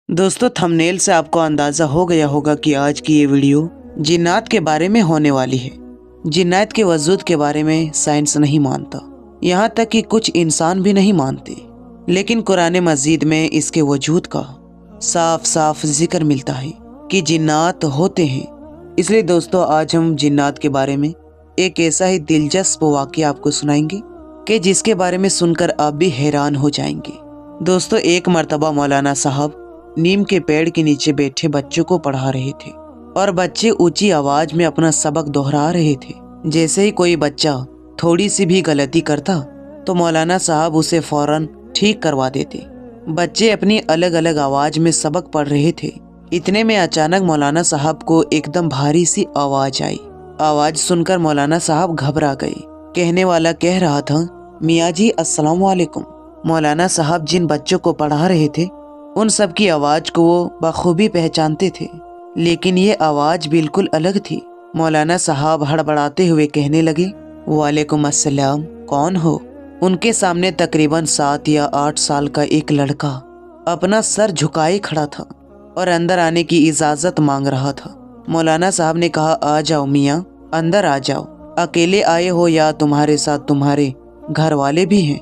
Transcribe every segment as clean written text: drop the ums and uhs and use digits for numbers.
दोस्तों, थंबनेल से आपको अंदाजा हो गया होगा कि आज की ये वीडियो जिन्नात के बारे में होने वाली है। जिन्नात के वजूद के बारे में साइंस नहीं मानता, यहाँ तक कि कुछ इंसान भी नहीं मानते, लेकिन कुरान मजीद में इसके वजूद का साफ साफ जिक्र मिलता है कि जिन्नात होते हैं। इसलिए दोस्तों, आज हम जिन्नात के बारे में एक ऐसा ही दिलचस्प वाक़या आपको सुनाएंगे कि जिसके बारे में सुनकर आप भी हैरान हो जाएंगे। दोस्तों, एक मर्तबा मौलाना साहब नीम के पेड़ के नीचे बैठे बच्चों को पढ़ा रहे थे और बच्चे ऊंची आवाज में अपना सबक दोहरा रहे थे। जैसे ही कोई बच्चा थोड़ी सी भी गलती करता तो मौलाना साहब उसे फौरन ठीक करवा देते। बच्चे अपनी अलग अलग आवाज में सबक पढ़ रहे थे। इतने में अचानक मौलाना साहब को एकदम भारी सी आवाज आई। आवाज सुनकर मौलाना साहब घबरा गए। कहने वाला कह रहा था, मियाँ जी अस्सलाम वालेकुम। मौलाना साहब जिन बच्चों को पढ़ा रहे थे उन सब की आवाज को वो बखूबी पहचानते थे, लेकिन ये आवाज बिल्कुल अलग थी। मौलाना साहब हड़बड़ाते हुए कहने लगे, वालेकुम अस्सलाम, कौन हो? उनके सामने तकरीबन 7 या 8 साल का एक लड़का अपना सर झुकाए खड़ा था और अंदर आने की इजाजत मांग रहा था। मौलाना साहब ने कहा, आ जाओ मियाँ, अंदर आ जाओ। अकेले आए हो या तुम्हारे साथ तुम्हारे घर वाले भी हैं,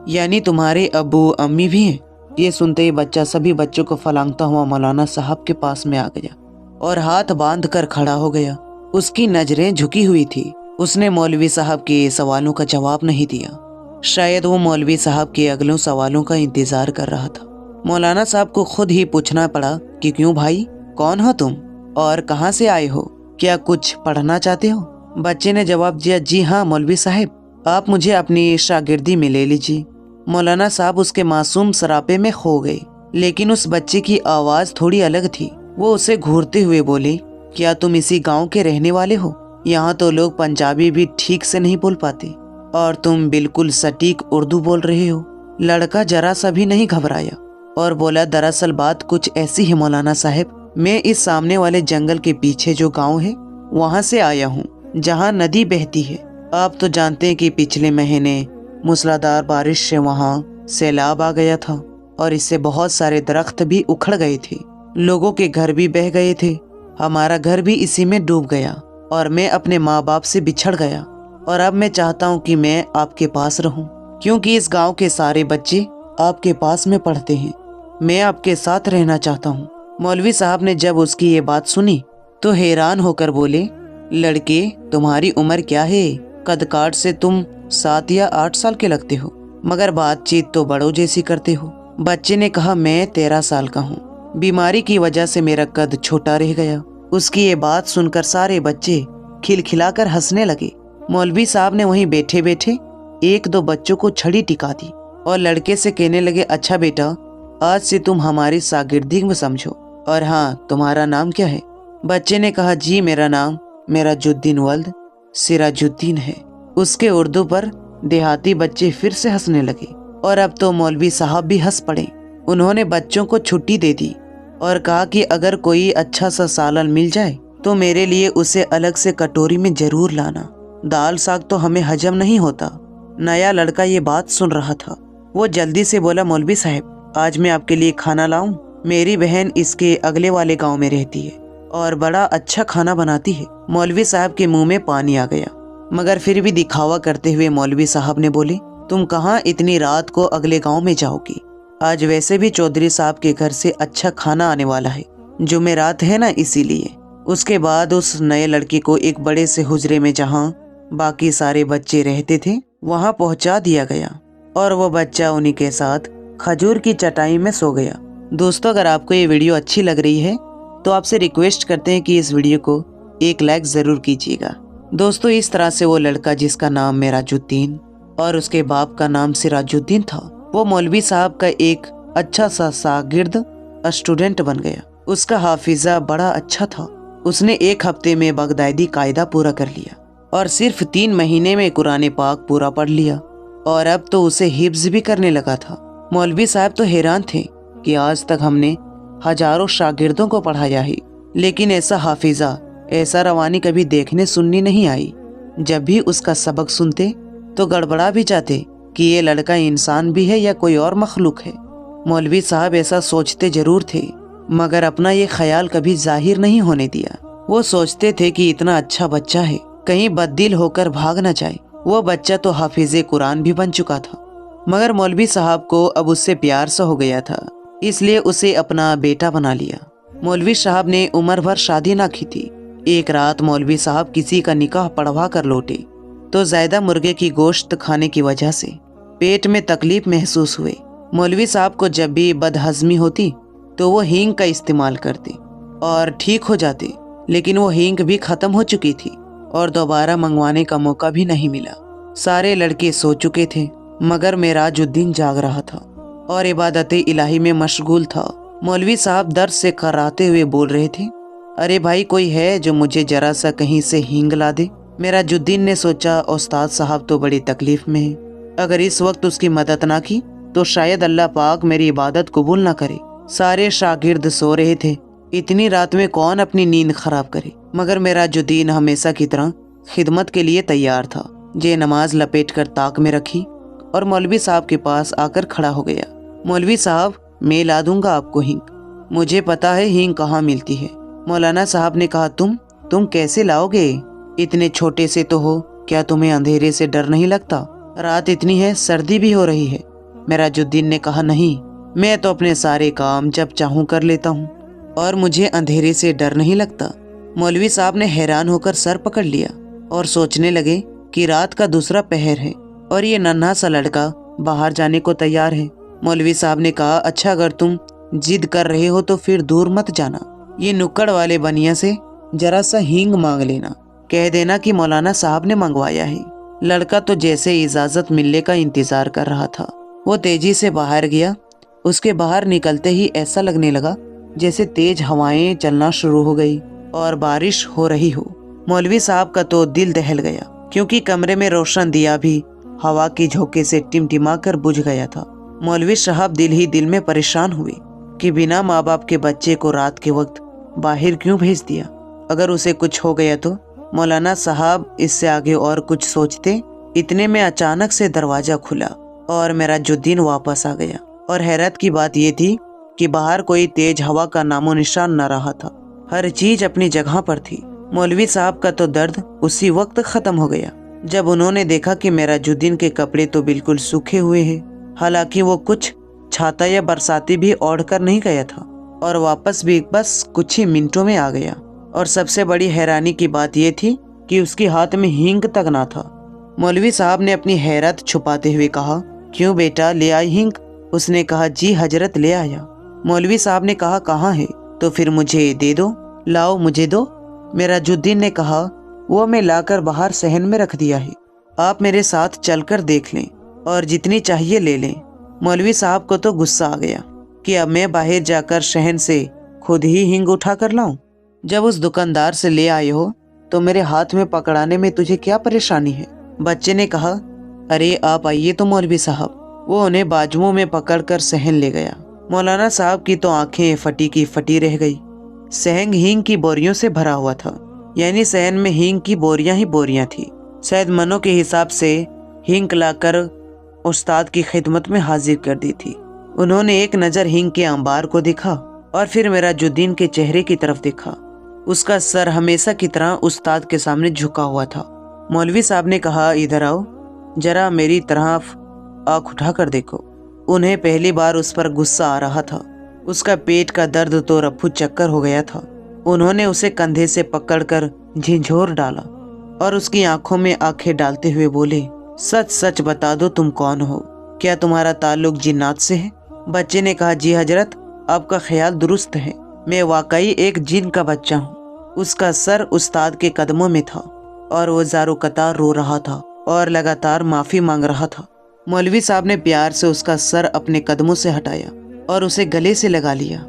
यानी तुम्हारे अब्बू अम्मी भी हैं? ये सुनते ही बच्चा सभी बच्चों को फलांगता हुआ मौलाना साहब के पास में आ गया और हाथ बांध कर खड़ा हो गया। उसकी नजरें झुकी हुई थी। उसने मौलवी साहब के सवालों का जवाब नहीं दिया। शायद वो मौलवी साहब के अगले सवालों का इंतजार कर रहा था। मौलाना साहब को खुद ही पूछना पड़ा कि क्यों भाई, कौन हो तुम और कहाँ से आए हो? क्या कुछ पढ़ना चाहते हो? बच्चे ने जवाब दिया, जी हाँ मौलवी साहब, आप मुझे अपनी शागिर्दी में ले लीजिए। मौलाना साहब उसके मासूम सरापे में खो गए, लेकिन उस बच्चे की आवाज थोड़ी अलग थी। वो उसे घूरते हुए बोले, क्या तुम इसी गांव के रहने वाले हो? यहाँ तो लोग पंजाबी भी ठीक से नहीं बोल पाते और तुम बिल्कुल सटीक उर्दू बोल रहे हो। लड़का जरा सा भी नहीं घबराया और बोला, दरअसल बात कुछ ऐसी है मौलाना साहब, मैं इस सामने वाले जंगल के पीछे जो गाँव है वहाँ से आया हूँ, जहाँ नदी बहती है। आप तो जानते हैं कि पिछले महीने मूसलाधार बारिश से वहाँ सैलाब आ गया था और इससे बहुत सारे दरख्त भी उखड़ गए थे, लोगों के घर भी बह गए थे। हमारा घर भी इसी में डूब गया और मैं अपने माँ बाप से बिछड़ गया और अब मैं चाहता हूँ कि मैं आपके पास रहूँ, क्योंकि इस गांव के सारे बच्चे आपके पास में पढ़ते हैं। मैं आपके साथ रहना चाहता हूँ। मौलवी साहब ने जब उसकी ये बात सुनी तो हैरान होकर बोले, लड़के तुम्हारी उम्र क्या है? कद काठ से तुम 7 या 8 साल के लगते हो, मगर बातचीत तो बड़ों जैसी करते हो। बच्चे ने कहा, मैं 13 साल का हूँ, बीमारी की वजह से मेरा कद छोटा रह गया। उसकी ये बात सुनकर सारे बच्चे खिलखिलाकर हंसने लगे। मौलवी साहब ने वहीं बैठे बैठे 1-2 बच्चों को छड़ी टिका दी और लड़के से कहने लगे, अच्छा बेटा, आज से तुम हमारी शागिर्दी में समझो, और हाँ, तुम्हारा नाम क्या है? बच्चे ने कहा, जी मेरा नाम मेराजुद्दीन वल्द सिराजुद्दीन है। उसके उर्दू पर देहाती बच्चे फिर से हंसने लगे और अब तो मौलवी साहब भी हंस पड़े। उन्होंने बच्चों को छुट्टी दे दी और कहा कि अगर कोई अच्छा सा सालन मिल जाए तो मेरे लिए उसे अलग से कटोरी में जरूर लाना। दाल साग तो हमें हजम नहीं होता। नया लड़का ये बात सुन रहा था। वो जल्दी से बोला, मौलवी साहब, आज मैं आपके लिए खाना लाऊं? मेरी बहन इसके अगले वाले गाँव में रहती है और बड़ा अच्छा खाना बनाती है। मौलवी साहब के मुंह में पानी आ गया, मगर फिर भी दिखावा करते हुए मौलवी साहब ने बोले, तुम कहाँ इतनी रात को अगले गांव में जाओगी? आज वैसे भी चौधरी साहब के घर से अच्छा खाना आने वाला है, जुमेरात है ना, इसीलिए। उसके बाद उस नए लड़के को एक बड़े से हुजरे में जहाँ बाकी सारे बच्चे रहते थे वहाँ पहुँचा दिया गया और वो बच्चा उन्हीं के साथ खजूर की चटाई में सो गया। दोस्तों, अगर आपको ये वीडियो अच्छी लग रही है तो आपसे रिक्वेस्ट करते हैं कि इस वीडियो को एक लाइक जरूर कीजिएगा। दोस्तों, इस तरह से वो लड़का जिसका नाम मेराजुद्दीन और उसके बाप का नाम सिराजुद्दीन था, वो मौलवी साहब का एक अच्छा सा शागिर्द स्टूडेंट बन गया। उसका हाफिजा बड़ा अच्छा था। उसने 1 हफ्ते में बगदादी कायदा पूरा कर लिया और सिर्फ 3 महीने में कुरान पाक पूरा पढ़ लिया और अब तो उसे हिफ्ज भी करने लगा था। मौलवी साहब तो हैरान थे कि आज तक हमने हजारों शागिर्दों को पढ़ाया है, लेकिन ऐसा हाफिजा, ऐसा रवानी कभी देखने सुननी नहीं आई। जब भी उसका सबक सुनते तो गड़बड़ा भी जाते कि ये लड़का इंसान भी है या कोई और मखलूक है। मौलवी साहब ऐसा सोचते जरूर थे, मगर अपना ये ख्याल कभी जाहिर नहीं होने दिया। वो सोचते थे कि इतना अच्छा बच्चा है, कहीं बददिल होकर भाग न जाए। वो बच्चा तो हाफिज़े कुरान भी बन चुका था, मगर मौलवी साहब को अब उससे प्यार सा हो गया था, इसलिए उसे अपना बेटा बना लिया। मौलवी साहब ने उम्र भर शादी ना की थी। एक रात मौलवी साहब किसी का निकाह पढ़वा कर लौटे तो ज़्यादा मुर्गे की गोश्त खाने की वजह से पेट में तकलीफ महसूस हुए। मौलवी साहब को जब भी बदहज़मी होती तो वो हींग का इस्तेमाल करते और ठीक हो जाते, लेकिन वो हींग भी ख़त्म हो चुकी थी और दोबारा मंगवाने का मौका भी नहीं मिला। सारे लड़के सो चुके थे, मगर मेराजुद्दीन जाग रहा था और इबादत इलाही में मशगूल था। मौलवी साहब दर्द से कराते हुए बोल रहे थे, अरे भाई, कोई है जो मुझे जरा सा कहीं से हींग ला दे। मेराजुद्दीन ने सोचा, उस्ताद साहब तो बड़ी तकलीफ में हैं, अगर इस वक्त उसकी मदद ना की तो शायद अल्लाह पाक मेरी इबादत कबूल ना करे। सारे शागिर्द सो रहे थे, इतनी रात में कौन अपनी नींद खराब करे, मगर मेराजुद्दीन हमेशा की तरह खिदमत के लिए तैयार था। जे नमाज लपेट कर ताक में रखी और मौलवी साहब के पास आकर खड़ा हो गया। मौलवी साहब, मैं ला दूंगा आपको हींग, मुझे पता है हींग कहाँ मिलती है। मौलाना साहब ने कहा, तुम कैसे लाओगे? इतने छोटे से तो हो, क्या तुम्हें अंधेरे से डर नहीं लगता? रात इतनी है, सर्दी भी हो रही है। मेराजुद्दीन ने कहा, नहीं, मैं तो अपने सारे काम जब चाहूँ कर लेता हूँ और मुझे अंधेरे से डर नहीं लगता। मौलवी साहब ने हैरान होकर सर पकड़ लिया और सोचने लगे कि रात का दूसरा पहर है और ये नन्हा सा लड़का बाहर जाने को तैयार है। मौलवी साहब ने कहा, अच्छा, अगर तुम जिद कर रहे हो तो फिर दूर मत जाना, ये नुक्कड़ वाले बनिया से जरा सा हींग मांग लेना, कह देना कि मौलाना साहब ने मंगवाया है। लड़का तो जैसे इजाज़त मिलने का इंतज़ार कर रहा था। वो तेजी से बाहर गया। उसके बाहर निकलते ही ऐसा लगने लगा जैसे तेज हवाएं चलना शुरू हो गई और बारिश हो रही हो। मौलवी साहब का तो दिल दहल गया, क्योंकि कमरे में रोशन दिया भी हवा की झोंके से टिमटिमा कर बुझ गया था। मौलवी साहब दिल ही दिल में परेशान हुए कि बिना माँ बाप के बच्चे को रात के वक्त बाहर क्यों भेज दिया। अगर उसे कुछ हो गया तो मौलाना साहब इससे आगे और कुछ सोचते। इतने में अचानक से दरवाजा खुला और मेराजुद्दीन वापस आ गया। और हैरत की बात यह थी कि बाहर कोई तेज हवा का नामो निशान न रहा था, हर चीज अपनी जगह पर थी। मौलवी साहब का तो दर्द उसी वक्त खत्म हो गया जब उन्होंने देखा कि मेराजुद्दीन के कपड़े तो बिल्कुल सूखे हुए हैं। हालांकि वो कुछ छाता या बरसाती भी ओढ़ कर नहीं गया था और वापस भी बस कुछ ही मिनटों में आ गया। और सबसे बड़ी हैरानी की बात यह थी कि उसके हाथ में हींग तक ना था। मौलवी साहब ने अपनी हैरत छुपाते हुए कहा, क्यों बेटा, ले आई हींग? उसने कहा, जी हजरत, ले आया। मौलवी साहब ने कहा, कहाँ है? तो फिर मुझे दे दो, लाओ मुझे दो। मेराजुद्दीन ने कहा, वो मैं लाकर बाहर सहन में रख दिया है, आप मेरे साथ चलकर देख लें और जितनी चाहिए ले लें। मौलवी साहब को तो गुस्सा आ गया कि अब मैं बाहर जाकर शहन से खुद ही हींग उठा कर लाऊं। जब उस दुकानदार से ले आए हो तो मेरे हाथ में पकड़ाने में तुझे क्या परेशानी है? बच्चे ने कहा, अरे आप आइए तो मौलवी साहब। वो उन्हें बाजुओं में पकड़कर सहन ले गया। मौलाना साहब की तो आंखें फटी की फटी रह गई। सहन हींग की बोरियों से भरा हुआ था, यानी सहन में हींग की बोरियां ही बोरियां थी। शायद मनों के हिसाब से हींग लाकर उस्ताद की खिदमत में हाजिर कर दी थी। उन्होंने एक नज़र हींग के अंबार को देखा और फिर मेराजुद्दीन के चेहरे की तरफ देखा। उसका सर हमेशा की तरह उस्ताद के सामने झुका हुआ था। मौलवी साहब ने कहा, इधर आओ, जरा मेरी तरफ आँख उठा कर देखो। उन्हें पहली बार उस पर गुस्सा आ रहा था। उसका पेट का दर्द तो रफू चक्कर हो गया था। उन्होंने उसे कंधे से पकड़कर झिंझोर डाला और उसकी आंखों में आंखें डालते हुए बोले, सच सच बता दो, तुम कौन हो? क्या तुम्हारा ताल्लुक जिन्नात से है? बच्चे ने कहा, जी हजरत, आपका ख्याल दुरुस्त है, मैं वाकई एक जिन का बच्चा हूँ। उसका सर उस्ताद के कदमों में था और वो ज़ारो कतार रो रहा था और लगातार माफ़ी मांग रहा था। मौलवी साहब ने प्यार से उसका सर अपने कदमों से हटाया और उसे गले से लगा लिया।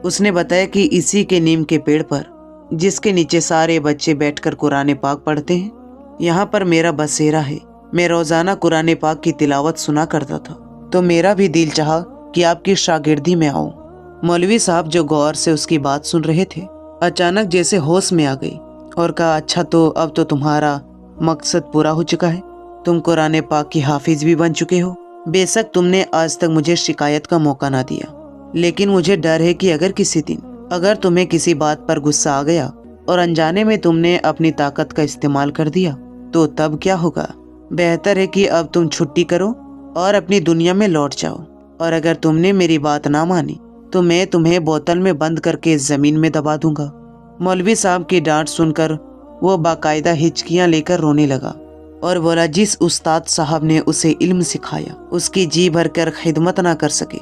उसने बताया कि इसी के नीम के पेड़ पर, जिसके नीचे सारे बच्चे बैठकर कुरान पाक पढ़ते हैं, यहाँ पर मेरा बसेरा है। मैं रोज़ाना कुरान पाक की तिलावत सुना करता था, तो मेरा भी दिल चाहा कि आपकी शागिर्दी में आऊँ। मौलवी साहब जो गौर से उसकी बात सुन रहे थे, अचानक जैसे होश में आ गई और कहा, अच्छा, तो अब तो तुम्हारा मकसद पूरा हो चुका है। तुम कुरान पाक की हाफिज भी बन चुके हो। बेशक तुमने आज तक मुझे शिकायत का मौका ना दिया, लेकिन मुझे डर है कि अगर किसी दिन अगर तुम्हें किसी बात पर गुस्सा आ गया और अनजाने में तुमने अपनी ताकत का इस्तेमाल कर दिया तो तब क्या होगा? बेहतर है कि अब तुम छुट्टी करो और अपनी दुनिया में लौट जाओ। और अगर तुमने मेरी बात ना मानी तो मैं तुम्हें बोतल में बंद करके जमीन में दबा दूंगा। मौलवी साहब की डांट सुनकर वो बाकायदा हिचकियां लेकर रोने लगा और बोला, जिस उस्ताद साहब ने उसे इल्म सिखाया उसकी जी भर कर खिदमत ना कर सके,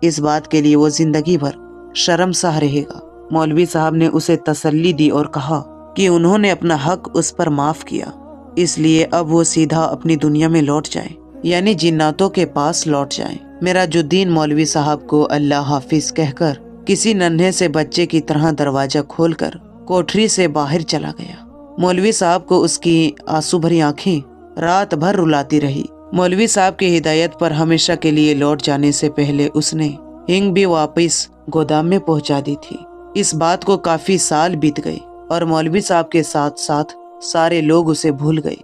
इस बात के लिए वो जिंदगी भर शर्मसार रहेगा। मौलवी साहब ने उसे तसल्ली दी और कहा कि उन्होंने अपना हक उस पर माफ किया, इसलिए अब वो सीधा अपनी दुनिया में लौट जाए, यानी जिन्नातों के पास लौट जाए। मिराजुद्दीन मौलवी साहब को अल्लाह हाफिज कहकर किसी नन्हे से बच्चे की तरह दरवाजा खोलकर कोठरी से बाहर चला गया। मौलवी साहब को उसकी आंसू भरी आंखें रात भर रुलाती रही। मौलवी साहब की हिदायत पर हमेशा के लिए लौट जाने से पहले उसने हिंग भी वापस गोदाम में पहुंचा दी थी। इस बात को काफी साल बीत गए और मौलवी साहब के साथ साथ सारे लोग उसे भूल गए,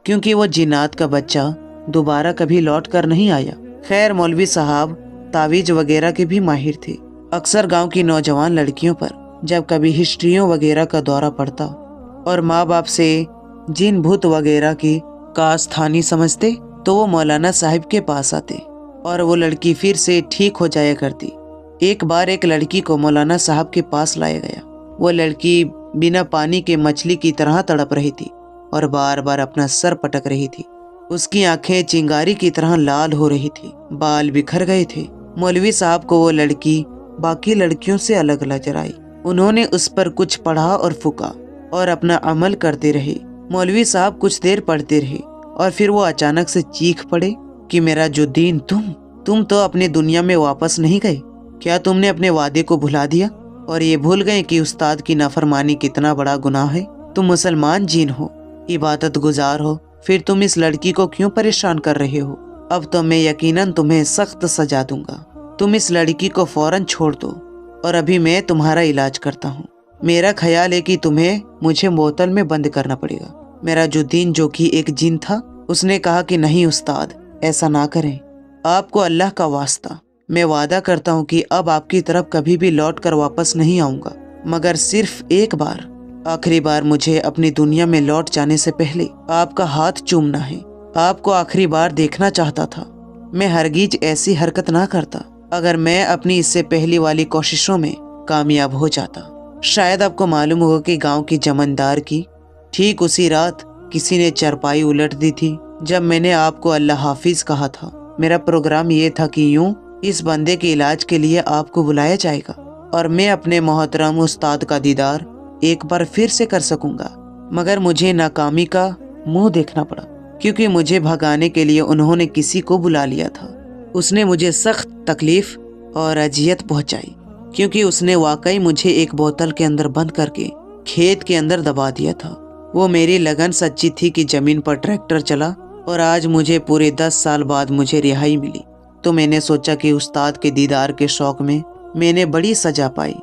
क्योंकि वो जिन्नात का बच्चा दोबारा कभी लौट कर नहीं आया। खैर, मौलवी साहब तावीज वगैरह के भी माहिर थे। अक्सर गांव की नौजवान लड़कियों पर जब कभी हिस्ट्रियों वगैरह का दौरा पड़ता और माँ बाप से जिन भूत वगैरह की कास्थानी समझते तो वो मौलाना साहिब के पास आते और वो लड़की फिर से ठीक हो जाया करती। एक बार एक लड़की को मौलाना साहब के पास लाया गया। वो लड़की बिना पानी के मछली की तरह तड़प रही थी और बार बार अपना सर पटक रही थी। उसकी आंखें चिंगारी की तरह लाल हो रही थी, बाल बिखर गए थे। मौलवी साहब को वो लड़की बाकी लड़कियों से अलग नजर आई। उन्होंने उस पर कुछ पढ़ा और फूका और अपना अमल करते रहे। मौलवी साहब कुछ देर पढ़ते रहे और फिर वो अचानक से चीख पड़े कि मिराजुद्दीन, तुम तो अपनी दुनिया में वापस नहीं गए। क्या तुमने अपने वादे को भुला दिया और ये भूल गए कि उस्ताद की नाफरमानी कितना बड़ा गुनाह है? तुम मुसलमान जीन हो, इबादत गुजार हो, फिर तुम इस लड़की को क्यों परेशान कर रहे हो? अब तो मैं यकीनन तुम्हें सख्त सजा दूंगा। तुम इस लड़की को फौरन छोड़ दो और अभी मैं तुम्हारा इलाज करता हूँ। मेरा ख्याल है कि तुम्हें मुझे बोतल में बंद करना पड़ेगा। मिराजुद्दीन, जो कि एक जिन था, उसने कहा कि नहीं उस्ताद, ऐसा ना करें। आपको अल्लाह का वास्ता, मैं वादा करता हूँ कि अब आपकी तरफ कभी भी लौट कर वापस नहीं आऊँगा, मगर सिर्फ एक बार, आखिरी बार मुझे अपनी दुनिया में लौट जाने से पहले आपका हाथ चूमना है। आपको आखिरी बार देखना चाहता था। मैं हरगिज ऐसी हरकत ना करता अगर मैं अपनी इससे पहली वाली कोशिशों में कामयाब हो जाता। शायद आपको मालूम होगा कि गांव की जमींदार की ठीक उसी रात किसी ने चारपाई उलट दी थी जब मैंने आपको अल्लाह हाफिज कहा था। मेरा प्रोग्राम ये था कि यूं इस बंदे के इलाज के लिए आपको बुलाया जाएगा और मैं अपने मोहतरम उस्ताद का दीदार एक बार फिर से कर सकूंगा, मगर मुझे नाकामी का मुंह देखना पड़ा, क्योंकि मुझे भगाने के लिए उन्होंने किसी को बुला लिया था। उसने मुझे सख्त तकलीफ और अजियत पहुंचाई, क्योंकि उसने वाकई मुझे एक बोतल के अंदर बंद करके खेत के अंदर दबा दिया था। वो मेरी लगन सच्ची थी कि जमीन पर ट्रैक्टर चला और आज मुझे पूरे 10 साल बाद मुझे रिहाई मिली। तो मैंने सोचा कि उस्ताद के दीदार के शौक में मैंने बड़ी सजा पाई।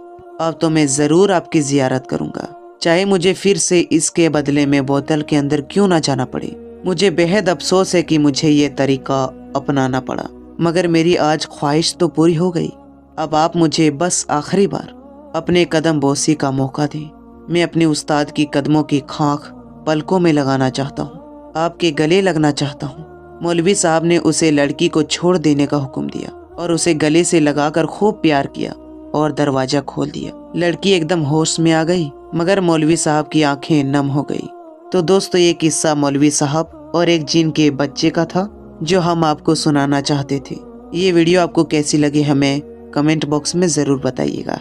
अब तो मैं ज़रूर आपकी ज़ियारत करूँगा, चाहे मुझे फिर से इसके बदले में बोतल के अंदर क्यों ना जाना पड़े। मुझे बेहद अफसोस है कि मुझे ये तरीका अपनाना पड़ा, मगर मेरी आज ख्वाहिश तो पूरी हो गई। अब आप मुझे बस आखिरी बार अपने कदम बोसी का मौका दें। मैं अपने उस्ताद की कदमों की खाक पलकों में लगाना चाहता हूँ, आपके गले लगना चाहता हूँ। मौलवी साहब ने उसे लड़की को छोड़ देने का हुक्म दिया और उसे गले से लगाकर खूब प्यार किया और दरवाजा खोल दिया। लड़की एकदम होश में आ गई, मगर मौलवी साहब की आंखें नम हो गई। तो दोस्तों, ये किस्सा मौलवी साहब और एक जिन के बच्चे का था जो हम आपको सुनाना चाहते थे। ये वीडियो आपको कैसी लगी हमें कमेंट बॉक्स में ज़रूर बताइएगा।